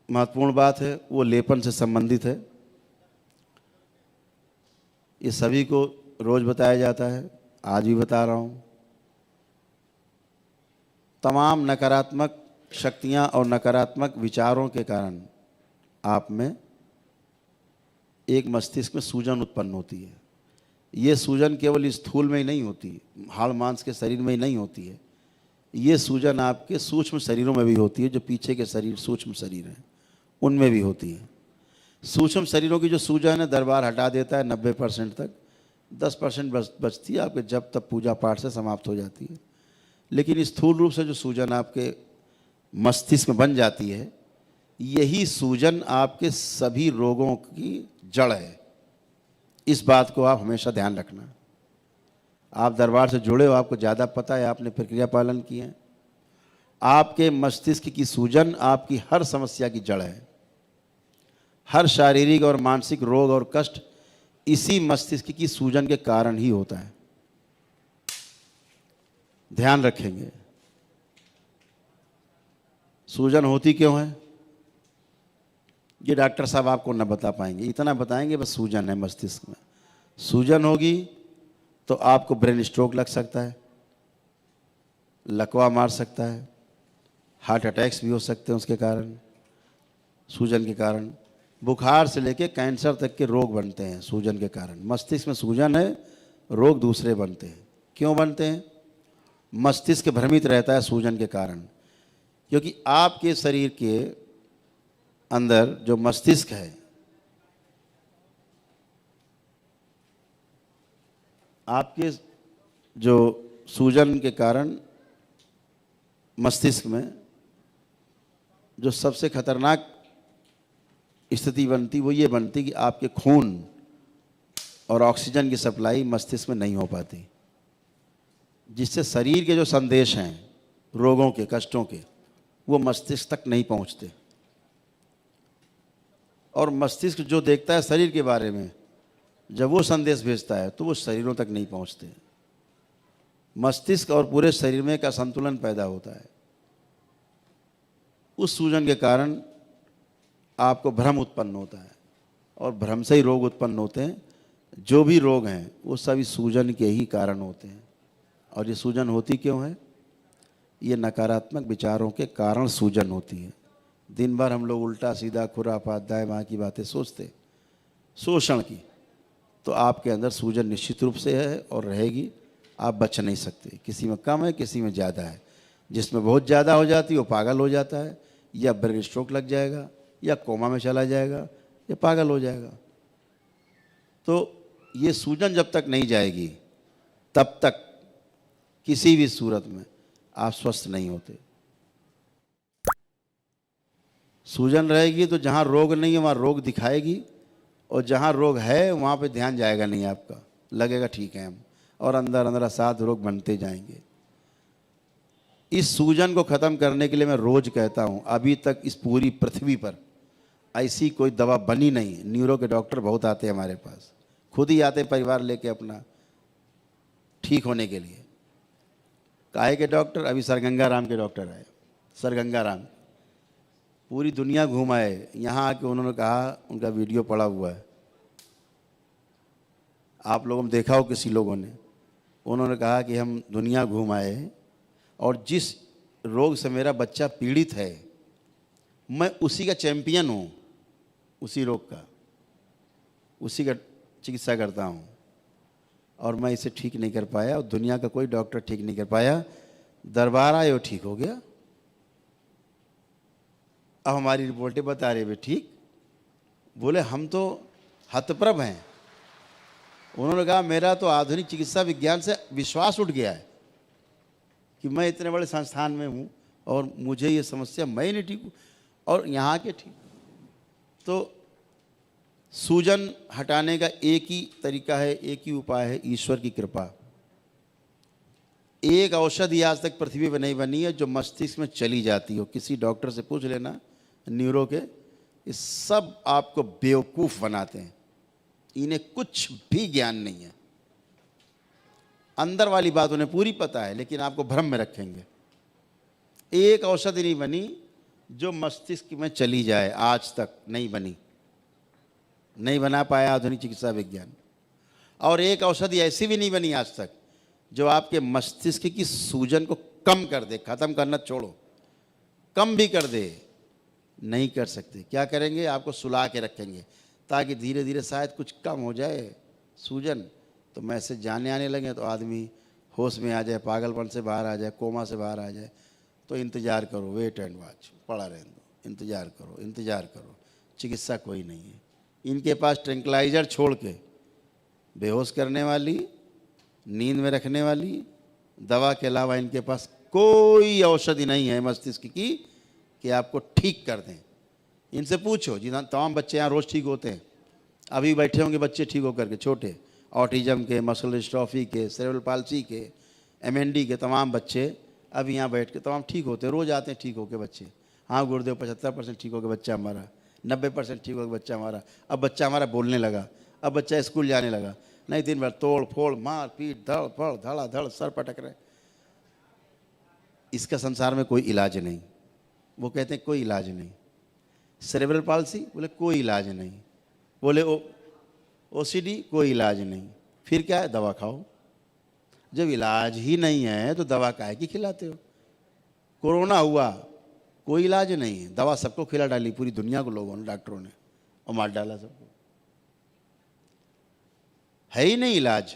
महत्वपूर्ण बात है वो लेपन से संबंधित है। ये सभी को रोज बताया जाता है, आज भी बता रहा हूँ। तमाम नकारात्मक शक्तियाँ और नकारात्मक विचारों के कारण आप में एक मस्तिष्क में सूजन उत्पन्न होती है। ये सूजन केवल इस स्थूल में ही नहीं होती, हाड़ मांस के शरीर में ही नहीं होती है। ये सूजन आपके सूक्ष्म शरीरों में भी होती है, जो पीछे के शरीर सूक्ष्म शरीर हैं उनमें भी होती है। सूक्ष्म शरीरों की जो सूजन है दरबार हटा देता है 90% तक, 10% बचती है आपके जब तब पूजा पाठ से समाप्त हो जाती है। लेकिन स्थूल रूप से जो सूजन आपके मस्तिष्क में बन जाती है, यही सूजन आपके सभी रोगों की जड़ है। इस बात को आप हमेशा ध्यान रखना। आप दरबार से जुड़े हो, आपको ज़्यादा पता है, आपने प्रक्रिया पालन किए हैं। आपके मस्तिष्क की सूजन आपकी हर समस्या की जड़ है। हर शारीरिक और मानसिक रोग और कष्ट इसी मस्तिष्क की सूजन के कारण ही होता है। ध्यान रखेंगे। सूजन होती क्यों है ये डॉक्टर साहब आपको न बता पाएंगे, इतना बताएंगे बस सूजन है मस्तिष्क में। सूजन होगी तो आपको ब्रेन स्ट्रोक लग सकता है, लकवा मार सकता है, हार्ट अटैक्स भी हो सकते हैं उसके कारण, सूजन के कारण। बुखार से लेके कैंसर तक के रोग बनते हैं सूजन के कारण। मस्तिष्क में सूजन है, रोग दूसरे बनते हैं। क्यों बनते हैं? मस्तिष्क भ्रमित रहता है सूजन के कारण, क्योंकि आपके शरीर के अंदर जो मस्तिष्क है, आपके जो सूजन के कारण मस्तिष्क में जो सबसे खतरनाक स्थिति बनती वो ये बनती कि आपके खून और ऑक्सीजन की सप्लाई मस्तिष्क में नहीं हो पाती, जिससे शरीर के जो संदेश हैं रोगों के, कष्टों के, वो मस्तिष्क तक नहीं पहुंचते। और मस्तिष्क जो देखता है शरीर के बारे में, जब वो संदेश भेजता है तो वो शरीरों तक नहीं पहुंचते। मस्तिष्क और पूरे शरीर में एक असंतुलन पैदा होता है। उस सूजन के कारण आपको भ्रम उत्पन्न होता है, और भ्रम से ही रोग उत्पन्न होते हैं। जो भी रोग हैं वो सभी सूजन के ही कारण होते हैं। और ये सूजन होती क्यों है? ये नकारात्मक विचारों के कारण सूजन होती है। दिन भर हम लोग उल्टा सीधा खुरापात दाएं बाएं की बातें सोचते, शोषण की, तो आपके अंदर सूजन निश्चित रूप से है और रहेगी। आप बच नहीं सकते। किसी में कम है, किसी में ज़्यादा है। जिसमें बहुत ज़्यादा हो जाती है वो पागल हो जाता है, या ब्रेन स्ट्रोक लग जाएगा, या कोमा में चला जाएगा, या पागल हो जाएगा। तो ये सूजन जब तक नहीं जाएगी तब तक किसी भी सूरत में आप स्वस्थ नहीं होते। सूजन रहेगी तो जहाँ रोग नहीं है वहाँ रोग दिखाएगी, और जहाँ रोग है वहाँ पे ध्यान जाएगा नहीं आपका, लगेगा ठीक है हम, और अंदर अंदर असाध रोग बनते जाएंगे। इस सूजन को ख़त्म करने के लिए मैं रोज़ कहता हूँ, अभी तक इस पूरी पृथ्वी पर ऐसी कोई दवा बनी नहीं। न्यूरो के डॉक्टर बहुत आते हैं हमारे पास, खुद ही आते परिवार लेके अपना ठीक होने के लिए। काहे के डॉक्टर? अभी सर गंगा राम के डॉक्टर आए, सर गंगा राम पूरी दुनिया घुमाए। यहाँ आके उन्होंने कहा, उनका वीडियो पड़ा हुआ है, आप लोगों ने देखा हो किसी लोगों ने, उन्होंने कहा कि हम दुनिया घुमाए और जिस रोग से मेरा बच्चा पीड़ित है मैं उसी का चैंपियन हूँ, उसी रोग का, उसी का चिकित्सा करता हूँ, और मैं इसे ठीक नहीं कर पाया और दुनिया का कोई डॉक्टर ठीक नहीं कर पाया। दरबार आए वो ठीक हो गया। अब हमारी रिपोर्टें बता रहे वे ठीक। बोले हम तो हतप्रभ हैं। उन्होंने कहा मेरा तो आधुनिक चिकित्सा विज्ञान से विश्वास उठ गया है कि मैं इतने बड़े संस्थान में हूँ और मुझे ये समस्या, मैं नहीं ठीक हूँ और यहाँ के ठीक। तो सूजन हटाने का एक ही तरीका है, एक ही उपाय है, ईश्वर की कृपा। एक औषधि आज तक पृथ्वी पर नहीं बनी है जो मस्तिष्क में चली जाती हो। किसी डॉक्टर से पूछ लेना न्यूरो के, ये सब आपको बेवकूफ़ बनाते हैं। इन्हें कुछ भी ज्ञान नहीं है। अंदर वाली बात उन्हें पूरी पता है, लेकिन आपको भ्रम में रखेंगे। एक औषधि नहीं बनी जो मस्तिष्क में चली जाए, आज तक नहीं बनी, नहीं बना पाया आधुनिक चिकित्सा विज्ञान। और एक औषधि ऐसी भी नहीं बनी आज तक जो आपके मस्तिष्क की सूजन को कम कर दे, खत्म करना छोड़ो, कम भी कर दे, नहीं कर सकते। क्या करेंगे? आपको सुला के रखेंगे ताकि धीरे धीरे शायद कुछ कम हो जाए सूजन, तो मैसेज जाने आने लगे तो आदमी होश में आ जाए, पागलपन से बाहर आ जाए, कोमा से बाहर आ जाए। तो इंतज़ार करो, वेट एंड वॉच, पड़ा रहने दो, इंतज़ार करो, इंतज़ार करो, चिकित्सा कोई नहीं है। इनके पास ट्रैंक्विलाइजर छोड़ के बेहोश करने वाली, नींद में रखने वाली दवा के अलावा इनके पास कोई औषधि नहीं है मस्तिष्क की कि आपको ठीक कर दें। इनसे पूछो, जिन तमाम बच्चे यहाँ रोज़ ठीक होते हैं, अभी बैठे होंगे बच्चे ठीक होकर के, छोटे ऑटिज़म के, मसल डिस्ट्रॉफी के, सेरेब्रल पाल्सी के, MND के तमाम बच्चे अभी यहाँ बैठ के तमाम ठीक होते हैं, रोज़ आते हैं ठीक होके बच्चे। हाँ गुरुदेव 75% ठीक होकर बच्चा हमारा, 90% ठीक होकर बच्चा हमारा, अब बच्चा हमारा बोलने लगा, अब बच्चा स्कूल जाने लगा। नहीं, दिन भर तोड़ फोड़, मार पीट, धड़ फड़, धड़ाधड़, सर पटक रहे। इसका संसार में कोई इलाज नहीं। वो कहते हैं कोई इलाज नहीं। सेरेब्रल पाल्सी, बोले कोई इलाज नहीं। बोले OCD, कोई इलाज नहीं। फिर क्या है? दवा खाओ। जब इलाज ही नहीं है तो दवा काहे की खिलाते हो? कोरोना हुआ, कोई इलाज नहीं है, दवा सबको खिला डाली, पूरी दुनिया को लोगों ने, डॉक्टरों ने, और मार डाला सबको। है ही नहीं इलाज।